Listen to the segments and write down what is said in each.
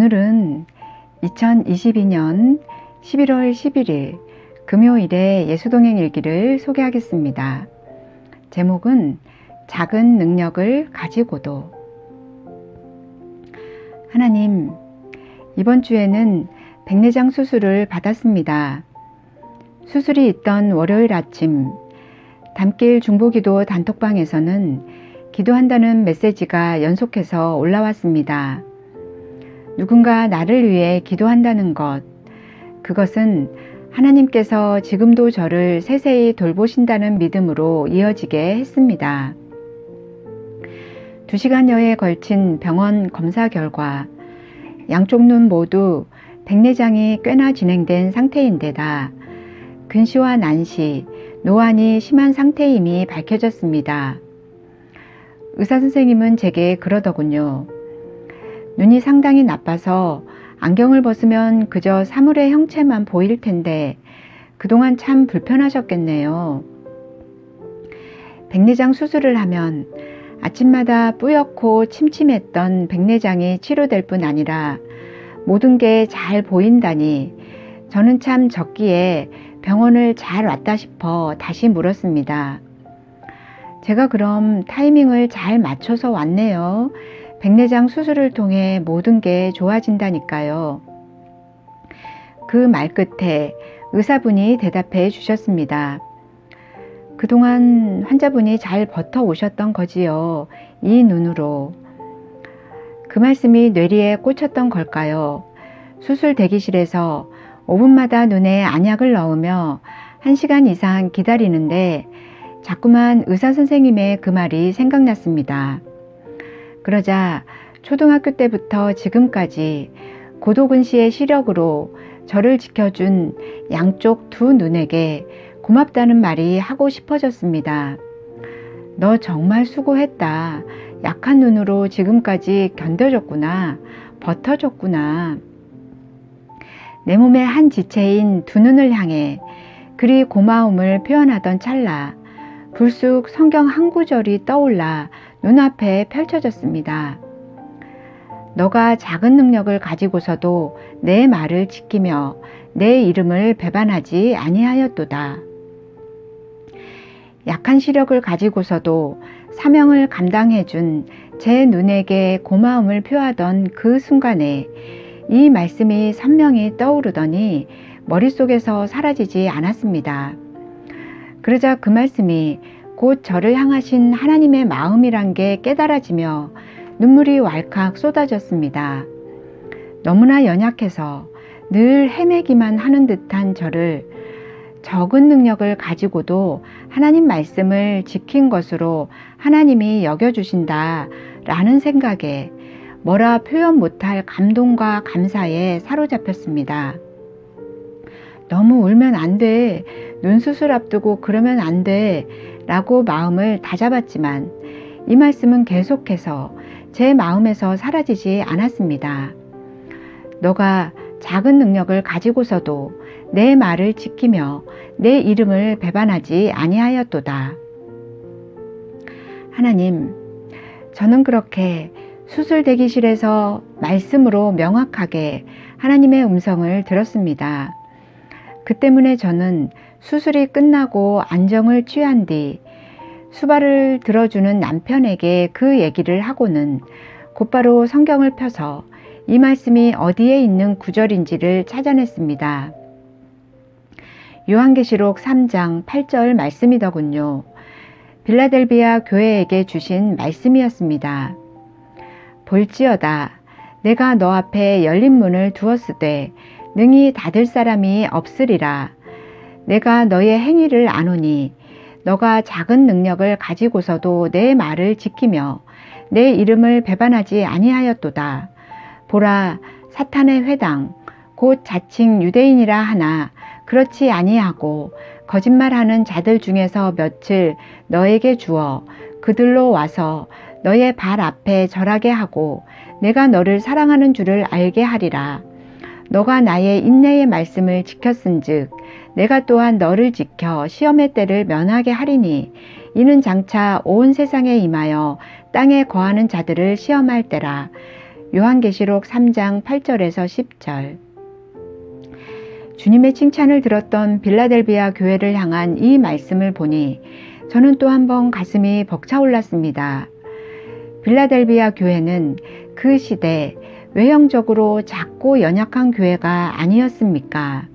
오늘은 2022년 11월 11일 금요일의 예수동행 일기를 소개하겠습니다. 제목은 작은 능력을 가지고도. 하나님, 이번 주에는 백내장 수술을 받았습니다. 수술이 있던 월요일 아침, 담길 중보기도 단톡방에서는 기도한다는 메시지가 연속해서 올라왔습니다. 누군가 나를 위해 기도한다는 것, 그것은 하나님께서 지금도 저를 세세히 돌보신다는 믿음으로 이어지게 했습니다. 2시간여에 걸친 병원 검사 결과 양쪽 눈 모두 백내장이 꽤나 진행된 상태인데다 근시와 난시, 노안이 심한 상태임이 밝혀졌습니다. 의사선생님은 제게 그러더군요. 눈이 상당히 나빠서 안경을 벗으면 그저 사물의 형체만 보일 텐데 그동안 참 불편하셨겠네요. 백내장 수술을 하면 아침마다 뿌옇고 침침했던 백내장이 치료될 뿐 아니라 모든 게 잘 보인다니 저는 참 적기에 병원을 잘 왔다 싶어 다시 물었습니다. 제가 그럼 타이밍을 잘 맞춰서 왔네요. 백내장 수술을 통해 모든 게 좋아진다니까요. 그 말 끝에 의사분이 대답해 주셨습니다. 그동안 환자분이 잘 버텨오셨던 거지요. 이 눈으로. 그 말씀이 뇌리에 꽂혔던 걸까요? 수술 대기실에서 5분마다 눈에 안약을 넣으며 1시간 이상 기다리는데 자꾸만 의사 선생님의 그 말이 생각났습니다. 그러자 초등학교 때부터 지금까지 고도근시의 시력으로 저를 지켜준 양쪽 두 눈에게 고맙다는 말이 하고 싶어졌습니다. 너 정말 수고했다. 약한 눈으로 지금까지 견뎌줬구나. 버텨줬구나. 내 몸의 한 지체인 두 눈을 향해 그리 고마움을 표현하던 찰나 불쑥 성경 한 구절이 떠올라 눈앞에 펼쳐졌습니다. 너가 작은 능력을 가지고서도 내 말을 지키며 내 이름을 배반하지 아니하였도다. 약한 시력을 가지고서도 사명을 감당해준 제 눈에게 고마움을 표하던 그 순간에 이 말씀이 선명히 떠오르더니 머릿속에서 사라지지 않았습니다. 그러자 그 말씀이 곧 저를 향하신 하나님의 마음이란 게 깨달아지며 눈물이 왈칵 쏟아졌습니다. 너무나 연약해서 늘 헤매기만 하는 듯한 저를 적은 능력을 가지고도 하나님 말씀을 지킨 것으로 하나님이 여겨주신다 라는 생각에 뭐라 표현 못할 감동과 감사에 사로잡혔습니다. 너무 울면 안 돼. 눈 수술 앞두고 그러면 안 돼. 라고 마음을 다잡았지만 이 말씀은 계속해서 제 마음에서 사라지지 않았습니다. 너가 작은 능력을 가지고서도 내 말을 지키며 내 이름을 배반하지 아니하였도다. 하나님, 저는 그렇게 수술 대기실에서 말씀으로 명확하게 하나님의 음성을 들었습니다. 그 때문에 저는 수술이 끝나고 안정을 취한 뒤 수발을 들어주는 남편에게 그 얘기를 하고는 곧바로 성경을 펴서 이 말씀이 어디에 있는 구절인지를 찾아냈습니다. 요한계시록 3장 8절 말씀이더군요. 빌라델비아 교회에게 주신 말씀이었습니다. 볼지어다 내가 너 앞에 열린 문을 두었으되 능히 닫을 사람이 없으리라. 내가 너의 행위를 아노니 너가 작은 능력을 가지고서도 내 말을 지키며 내 이름을 배반하지 아니하였도다. 보라, 사탄의 회당 곧 자칭 유대인이라 하나 그렇지 아니하고 거짓말하는 자들 중에서 몇을 너에게 주어 그들로 와서 너의 발 앞에 절하게 하고 내가 너를 사랑하는 줄을 알게 하리라. 너가 나의 인내의 말씀을 지켰은즉 내가 또한 너를 지켜 시험의 때를 면하게 하리니 이는 장차 온 세상에 임하여 땅에 거하는 자들을 시험할 때라. 요한계시록 3장 8절에서 10절. 주님의 칭찬을 들었던 빌라델비아 교회를 향한 이 말씀을 보니 저는 또 한 번 가슴이 벅차올랐습니다. 빌라델비아 교회는 그 시대 외형적으로 작고 연약한 교회가 아니었습니까?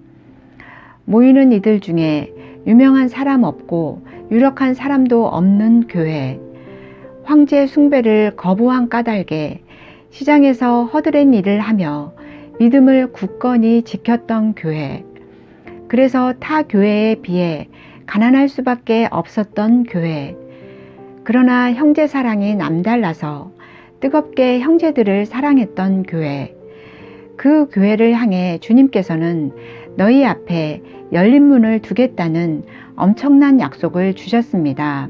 모이는 이들 중에 유명한 사람 없고 유력한 사람도 없는 교회, 황제 숭배를 거부한 까닭에 시장에서 허드렛 일을 하며 믿음을 굳건히 지켰던 교회, 그래서 타 교회에 비해 가난할 수밖에 없었던 교회, 그러나 형제 사랑이 남달라서 뜨겁게 형제들을 사랑했던 교회, 그 교회를 향해 주님께서는 너희 앞에 열린 문을 두겠다는 엄청난 약속을 주셨습니다.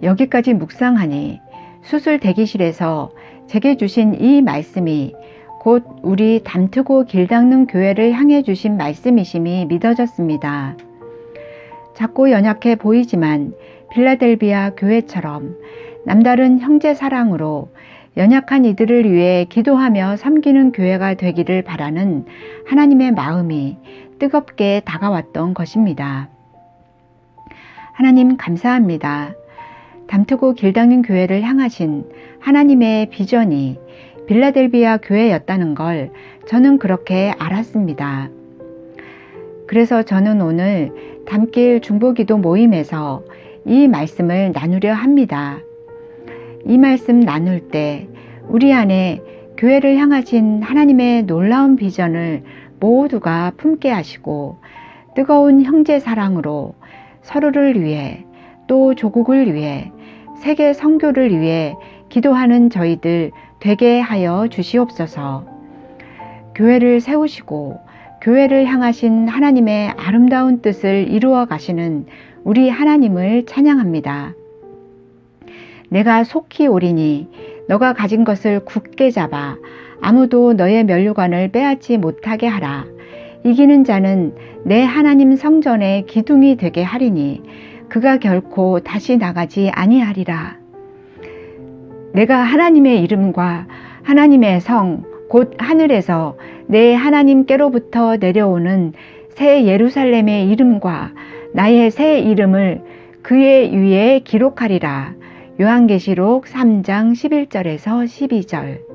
여기까지 묵상하니 수술 대기실에서 제게 주신 이 말씀이 곧 우리 담트고 길 닦는 교회를 향해 주신 말씀이심이 믿어졌습니다. 작고 연약해 보이지만 빌라델비아 교회처럼 남다른 형제 사랑으로 연약한 이들을 위해 기도하며 섬기는 교회가 되기를 바라는 하나님의 마음이 뜨겁게 다가왔던 것입니다. 하나님 감사합니다. 담트고 길 닦는 교회를 향하신 하나님의 비전이 빌라델비아 교회였다는 걸 저는 그렇게 알았습니다. 그래서 저는 오늘 담길 중보기도 모임에서 이 말씀을 나누려 합니다. 이 말씀 나눌 때 우리 안에 교회를 향하신 하나님의 놀라운 비전을 모두가 품게 하시고 뜨거운 형제 사랑으로 서로를 위해 또 조국을 위해 세계 선교를 위해 기도하는 저희들 되게 하여 주시옵소서. 교회를 세우시고 교회를 향하신 하나님의 아름다운 뜻을 이루어 가시는 우리 하나님을 찬양합니다. 내가 속히 오리니 너가 가진 것을 굳게 잡아 아무도 너의 면류관을 빼앗지 못하게 하라. 이기는 자는 내 하나님 성전의 기둥이 되게 하리니 그가 결코 다시 나가지 아니하리라. 내가 하나님의 이름과 하나님의 성 곧 하늘에서 내 하나님께로부터 내려오는 새 예루살렘의 이름과 나의 새 이름을 그의 위에 기록하리라. 요한계시록 3장 11절에서 12절.